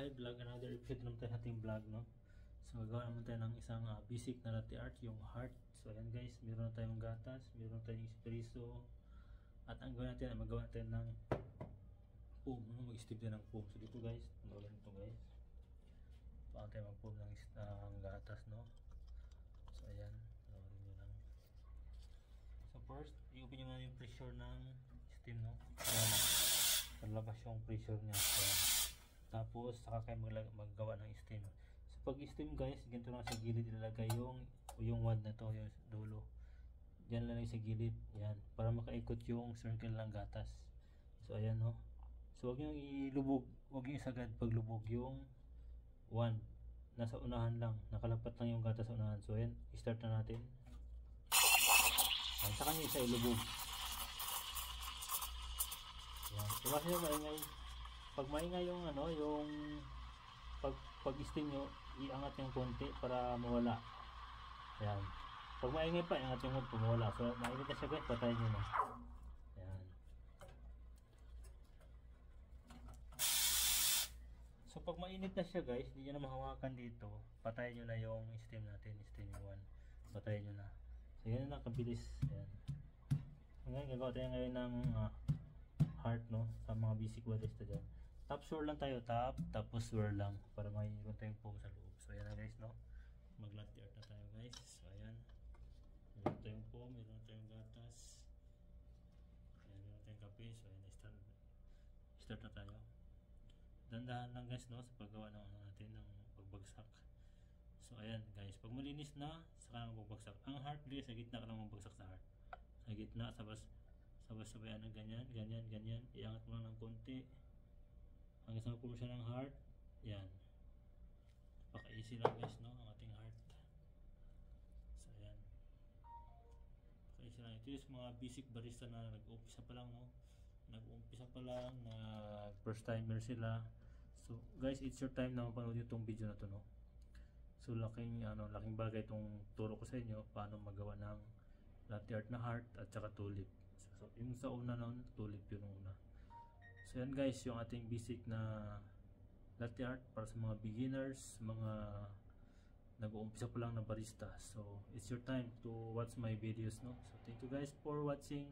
Hi vlog, another episode naman tayo ating vlog, no? So gagawa naman tayo ng isang basic na latte art, yung heart. So ayan guys, meron na tayong gatas, meron na tayong espresso, at ang gawin natin ay magawa natin ng foam, no? Mag-steam din ng foam. So dito guys, panoorin ito guys, paano tayo mag-foam ng gatas, no? So ayan, panoorin nyo lang. So first, i-open nyo na yung pressure ng steam, no? Ayan, palabas yung pressure nya. So, tapos saka kayo maggawa ng steam. So pag steam guys, ganito lang sa gilid ilalagay yung wand na to, yung dulo. Diyan lang sa gilid, yan, para makaikot yung circle ng gatas. So ayan, no. So wag niyo ilubog, wag niyo isagad pag lubog yung wand. Nasa unahan lang, nakalapat lang yung gatas sa unahan. So ayan, i-start na natin. Ayan, saka niyo isa ilubog. Yan, iwasan niyo maingay. Pag maingay yung yung pag-steam nyo, iangat yung konti para mawala. Ayan. Pag maingay pa, iangat yung konti para mawala. So mainit na siya guys, patayin nyo na. Ayan. So pag mainit na siya guys, hindi nyo na mahawakan dito, patayin nyo na yung steam natin, steaming one. Patayin nyo na. So yan na, kabilis. Ayan. Ngayon, gagawa tayo ngayon ng heart, no, sa mga basic barista dyan. Top swirl lang tayo, tapos swirl lang para mayroon tayong foam sa loob. So ayan na guys, no, mag latte art na tayo guys. So ayan, meron tayong foam, meron tayong gatas, ayan, meron tayong kape. So ayan, start na tayo. Dandahan lang guys, no, sa paggawa ng natin ng pagbagsak. So ayan guys, pag malinis na, saka lang magbagsak. Ang heart guys, sa gitna ka lang magbagsak sa heart. Sa gitna, sabay-sabay ng ganyan, iangat mo lang ng konti hanggang sa mapuno siya ng heart. Yan, napaka-easy lang guys, no, ang ating heart. So ayan, napaka-easy lang. Ito yung mga basic barista na nag-umpisa pa lang, no, na first timer sila. So guys, it's your time na mapanood itong video na to, no. So laking bagay itong turo ko sa inyo paano magawa ng latte art na heart at saka tulip. So yung sa una nun, tulip yun una. So yan guys, yung ating basic na latte art para sa mga beginners, mga nag-uumpisa pa lang na barista. So it's your time to watch my videos, no. So thank you guys for watching.